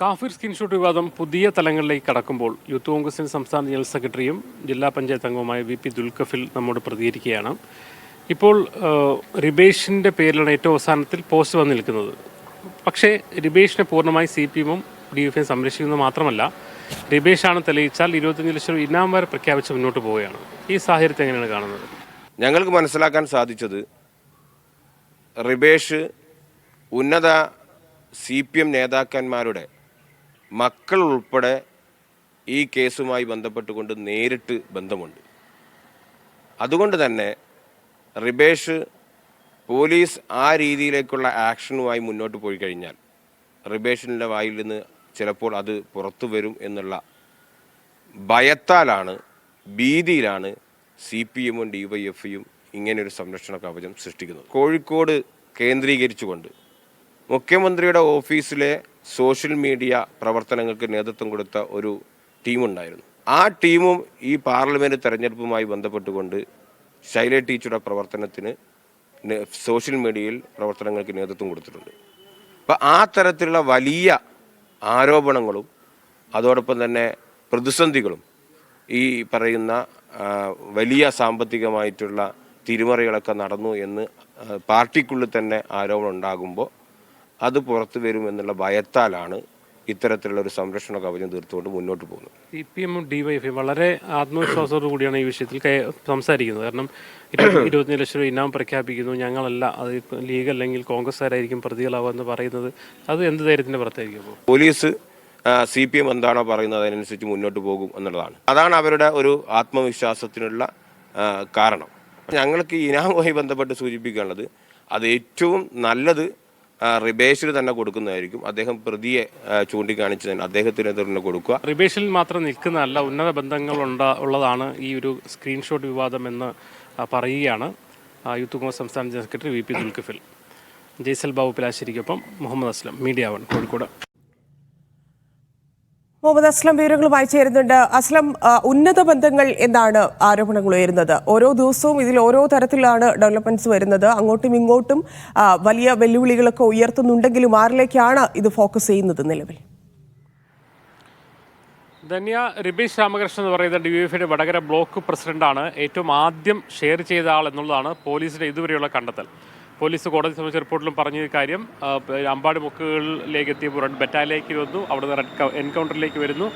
കാഫിർ സ്ക്രീൻഷോട്ട് വിവാദം പുതിയ തലങ്ങളിലേക്ക് കടക്കുമ്പോൾ യൂത്ത് കോൺഗ്രസിൻ്റെ സംസ്ഥാന ജനറൽ സെക്രട്ടറിയും ജില്ലാ പഞ്ചായത്ത് അംഗവുമായ വി.പി. ദുൽഖഫിൽ നമ്മോട് പ്രതികരിക്കുകയാണ്. ഇപ്പോൾ റിബേഷിൻ്റെ പേരിലാണ് ഏറ്റവും അവസാനത്തിൽ പോസ്റ്റ് വന്നു നിൽക്കുന്നത്. പക്ഷേ റിബേഷിനെ പൂർണ്ണമായി CPM-ഉം DYFI സംരക്ഷിക്കുന്നത് മാത്രമല്ല, റിബേഷാണ് തെളിയിച്ചാൽ 25 ലക്ഷം ഇനാം വരെ പ്രഖ്യാപിച്ച് മുന്നോട്ട് പോവുകയാണ്. ഈ സാഹചര്യത്തെ എങ്ങനെയാണ് കാണുന്നത്? ഞങ്ങൾക്ക് മനസ്സിലാക്കാൻ സാധിച്ചത് റിബേഷ് ഉന്നത CPM നേതാക്കന്മാരുടെ മക്കൾ ഉൾപ്പെടെ ഈ കേസുമായി ബന്ധപ്പെട്ടുകൊണ്ട് നേരിട്ട് ബന്ധമുണ്ട്. അതുകൊണ്ട് തന്നെ റിബേഷ് പോലീസ് ആ രീതിയിലേക്കുള്ള ആക്ഷനുമായി മുന്നോട്ട് പോയി കഴിഞ്ഞാൽ റിബേഷിൻ്റെ വായിൽ നിന്ന് ചിലപ്പോൾ അത് പുറത്തു വരും എന്നുള്ള ഭയത്താലാണ്, ഭീതിയിലാണ് CPM-ഉം DYFI-യും ഇങ്ങനെയൊരു സംരക്ഷണ കവചം സൃഷ്ടിക്കുന്നത്. കോഴിക്കോട് കേന്ദ്രീകരിച്ചുകൊണ്ട് മുഖ്യമന്ത്രിയുടെ ഓഫീസിലെ സോഷ്യൽ മീഡിയ പ്രവർത്തനങ്ങൾക്ക് നേതൃത്വം കൊടുത്ത ഒരു ടീമുണ്ടായിരുന്നു. ആ ടീമും ഈ പാർലമെൻറ്റ് തെരഞ്ഞെടുപ്പുമായി ബന്ധപ്പെട്ടുകൊണ്ട് ശൈല ടീച്ചറുടെ പ്രവർത്തനത്തിന് സോഷ്യൽ മീഡിയയിൽ പ്രവർത്തനങ്ങൾക്ക് നേതൃത്വം കൊടുത്തിട്ടുണ്ട്. അപ്പം ആ തരത്തിലുള്ള വലിയ ആരോപണങ്ങളും അതോടൊപ്പം തന്നെ പ്രതിസന്ധികളും ഈ പറയുന്ന വലിയ സാമ്പത്തികമായിട്ടുള്ള തിരിമറികളൊക്കെ നടന്നു എന്ന് പാർട്ടിക്കുള്ളിൽ തന്നെ ആരോപണം ഉണ്ടാകുമ്പോൾ അത് പുറത്തു വരുമെന്നുള്ള ഭയത്താലാണ് ഇത്തരത്തിലുള്ള ഒരു സംരക്ഷണ കവചം തീർത്തുകൊണ്ട് മുന്നോട്ട് പോകുന്നത്. CPM-ഉം DYFI വളരെ ആത്മവിശ്വാസത്തോടു കൂടിയാണ് ഈ വിഷയത്തിൽ സംസാരിക്കുന്നത്. കാരണം 25 ലക്ഷം രൂപ ഇനാം പ്രഖ്യാപിക്കുന്നു, ഞങ്ങളല്ല, അത് ലീഗ് അല്ലെങ്കിൽ കോൺഗ്രസ്സുകാരായിരിക്കും പ്രതികളാവുമെന്ന് പറയുന്നത്, അത് എന്ത് ധൈര്യത്തിൻ്റെ പുറത്തായിരിക്കും? പോലീസ് CPM എന്താണോ പറയുന്നത് അതിനനുസരിച്ച് മുന്നോട്ട് പോകും എന്നുള്ളതാണ്. അതാണ് അവരുടെ ഒരു ആത്മവിശ്വാസത്തിനുള്ള കാരണം. ഞങ്ങൾക്ക് ഇനാമുമായി ബന്ധപ്പെട്ട് സൂചിപ്പിക്കാനുള്ളത്, അത് ഏറ്റവും നല്ലത് റിബേഷിൽ തന്നെ കൊടുക്കുന്നതായിരിക്കും. അദ്ദേഹം പ്രതിയെ ചൂണ്ടിക്കാണിച്ച് തന്നെ അദ്ദേഹത്തിന് തന്നെ കൊടുക്കുക. റിബേഷിൽ മാത്രം നിൽക്കുന്നതല്ല, ഉന്നത ബന്ധങ്ങൾ ഉള്ളതാണ് ഈ ഒരു സ്ക്രീൻഷോട്ട് വിവാദം എന്ന് പറയുകയാണ് യൂത്ത് കോൺഗ്രസ് സംസ്ഥാന general secretary V P. Dulkhafil. Jaisal Babu പിലാശ്ശേരിക്കൊപ്പം മുഹമ്മദ് അസ്ലം, മീഡിയ 1 കോഴിക്കോട്. മുഹമ്മദ് അസ്ലം വിവരങ്ങളുമായി ചേരുന്നുണ്ട്. അസ്ലം, ഉന്നത ബന്ധങ്ങൾ എന്നാണ് ആരോപണങ്ങൾ ഉയരുന്നത്. ഓരോ ദിവസവും ഇതിൽ ഓരോ തരത്തിലാണ് ഡെവലപ്മെന്റ്സ് വരുന്നത്. അങ്ങോട്ടും ഇങ്ങോട്ടും വലിയ വെല്ലുവിളികളൊക്കെ ഉയർത്തുന്നുണ്ടെങ്കിലും ആരിലേക്കാണ് ഇത് ഫോക്കസ് ചെയ്യുന്നത് നിലവിൽ? ധന്യ, റിബേഷ് രാമകൃഷ്ണൻ എന്ന് പറയുന്ന DYFI-യുടെ വടകര ബ്ലോക്ക് പ്രസിഡന്റാണ് ഏറ്റവും ആദ്യം ഷെയർ ചെയ്ത ആൾ എന്നുള്ളതാണ് പോലീസിന്റെ ഇതുവരെയുള്ള കണ്ടെത്തൽ. പോലീസ് കോടതി സംബന്ധിച്ച റിപ്പോർട്ടിലും പറഞ്ഞ കാര്യം, അമ്പാടി മുക്കുകളിലേക്ക് എത്തിയപ്പോൾ റെഡ് ബറ്റാലിലേക്ക് വന്നു, അവിടെ നിന്ന് റെഡ് എൻകൗണ്ടറിലേക്ക് വരുന്നു.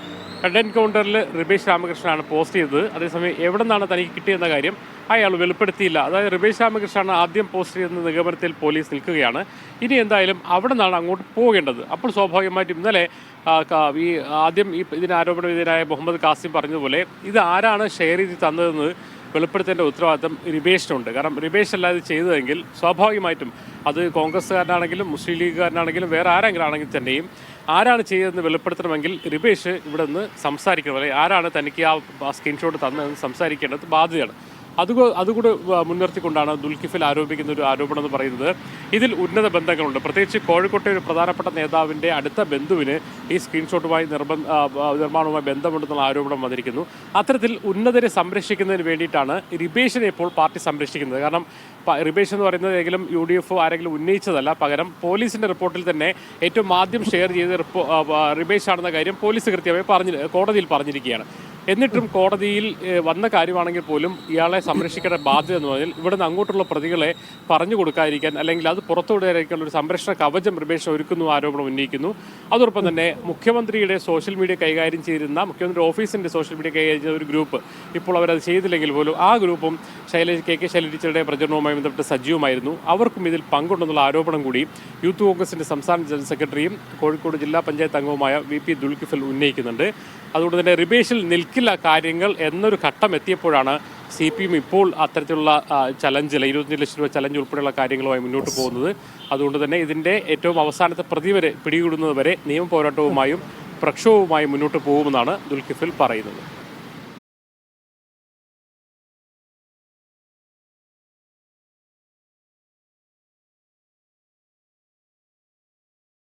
റെഡ് എൻകൗണ്ടറിൽ റിബേഷ് രാമകൃഷ്ണനാണ് പോസ്റ്റ് ചെയ്തത്. അതേസമയം എവിടെ നിന്നാണ് തനിക്ക് കിട്ടിയെന്ന കാര്യം അയാൾ വെളിപ്പെടുത്തിയില്ല. അതായത് റിബേഷ് രാമകൃഷ്ണനാണ് ആദ്യം പോസ്റ്റ് ചെയ്യുന്ന നിഗമനത്തിൽ പോലീസ് നിൽക്കുകയാണ്. ഇനി എന്തായാലും അവിടെ നിന്നാണ് അങ്ങോട്ട് പോകേണ്ടത്. അപ്പോൾ സ്വാഭാവികമായിട്ടും ഇന്നലെ ആദ്യം ഇതിന് ആരോപണ വിധേയനായ മുഹമ്മദ് കാസിം പറഞ്ഞതുപോലെ ഇത് ആരാണ് ഷെയർ ചെയ്ത് തന്നതെന്ന് വെളിപ്പെടുത്തേണ്ട ഉത്തരവാദിത്തം റിബേഷിനുണ്ട്. കാരണം റിബേഷ് അല്ലാതെ ചെയ്തതെങ്കിൽ സ്വാഭാവികമായിട്ടും അത് കോൺഗ്രസ്സുകാരനാണെങ്കിലും മുസ്ലിം ലീഗുകാരനാണെങ്കിലും വേറെ ആരെങ്കിലും ആണെങ്കിൽ തന്നെയും ആരാണ് ചെയ്തതെന്ന് വെളിപ്പെടുത്തണമെങ്കിൽ റിബേഷ് ഇവിടെ നിന്ന് സംസാരിക്കണം. അല്ലെങ്കിൽ ആരാണ് തനിക്ക് ആ സ്ക്രീൻഷോട്ട് തന്നതെന്ന് സംസാരിക്കേണ്ടത് ബാധ്യതയാണ്. അതുകൂടെ മുൻനിർത്തിക്കൊണ്ടാണ് ദുൽഖഫിൽ ആരോപിക്കുന്ന ഒരു ആരോപണം എന്ന് പറയുന്നത് ഇതിൽ ഉന്നത ബന്ധങ്ങളുണ്ട്. പ്രത്യേകിച്ച് കോഴിക്കോട്ടെ ഒരു പ്രധാനപ്പെട്ട നേതാവിൻ്റെ അടുത്ത ബന്ധുവിന് ഈ സ്ക്രീൻഷോട്ടുമായി നിർമ്മാണവുമായി ബന്ധമുണ്ടെന്നുള്ള ആരോപണം വന്നിരിക്കുന്നു. അത്തരത്തിൽ ഉന്നതരെ സംരക്ഷിക്കുന്നതിന് വേണ്ടിയിട്ടാണ് റിബേഷിനെ ഇപ്പോൾ പാർട്ടി സംരക്ഷിക്കുന്നത്. കാരണം റിബേഷ് എന്ന് പറയുന്നത് ഏതെങ്കിലും UDF ആരെങ്കിലും ഉന്നയിച്ചതല്ല, പകരം പോലീസിൻ്റെ റിപ്പോർട്ടിൽ തന്നെ ഏറ്റവും ആദ്യം ഷെയർ ചെയ്ത റിബേഷ് ആണെന്ന കാര്യം പോലീസ് കൃത്യമായി കോടതിയിൽ പറഞ്ഞിരിക്കുകയാണ്. എന്നിട്ടും കോടതിയിൽ വന്ന കാര്യമാണെങ്കിൽ പോലും ഇയാളെ സംരക്ഷിക്കേണ്ട ബാധ്യത എന്ന് പറഞ്ഞാൽ ഇവിടുന്ന് അങ്ങോട്ടുള്ള പ്രതികളെ പറഞ്ഞു കൊടുക്കാതിരിക്കാൻ അല്ലെങ്കിൽ അത് പുറത്തുവിടാതിരിക്കാനുള്ള ഒരു സംരക്ഷണ കവചം റിബേഷ് ഒരുക്കുന്നു ആരോപണം ഉന്നയിക്കുന്നു. അതോടൊപ്പം തന്നെ മുഖ്യമന്ത്രിയുടെ സോഷ്യൽ മീഡിയ കൈകാര്യം ചെയ്തിരുന്ന മുഖ്യമന്ത്രി ഓഫീസിൻ്റെ സോഷ്യൽ മീഡിയ കൈകാര്യം ചെയ്ത ഒരു ഗ്രൂപ്പ് ഇപ്പോൾ അവരത് ചെയ്തില്ലെങ്കിൽ പോലും ആ ഗ്രൂപ്പും KK ശൈലജ ടീച്ചറുടെ പ്രചരണവുമായി ബന്ധപ്പെട്ട് സജീവമായിരുന്നു. അവർക്കും ഇതിൽ പങ്കുണ്ടെന്നുള്ള ആരോപണം കൂടി യൂത്ത് കോൺഗ്രസിൻ്റെ സംസ്ഥാന ജനറൽ സെക്രട്ടറിയും കോഴിക്കോട് ജില്ലാ പഞ്ചായത്ത് അംഗവുമായ വി.പി. ദുൽഖഫിൽ ഉന്നയിക്കുന്നുണ്ട്. അതുകൊണ്ട് തന്നെ റിബേഷിൽ നിൽക്കില്ല കാര്യങ്ങൾ എന്നൊരു ഘട്ടം എത്തിയപ്പോഴാണ് CPM ഇപ്പോൾ അത്തരത്തിലുള്ള ചലഞ്ചിൽ 25 ലക്ഷം രൂപ ചലഞ്ച് ഉൾപ്പെടെയുള്ള കാര്യങ്ങളുമായി മുന്നോട്ട് പോകുന്നത്. അതുകൊണ്ട് തന്നെ ഇതിൻ്റെ ഏറ്റവും അവസാനത്തെ പ്രതി വരെ പിടികൂടുന്നത് വരെ നിയമ പോരാട്ടവുമായും പ്രക്ഷോഭവുമായും മുന്നോട്ട് പോകുമെന്നാണ് ദുൽഖഫിൽ പറയുന്നത്.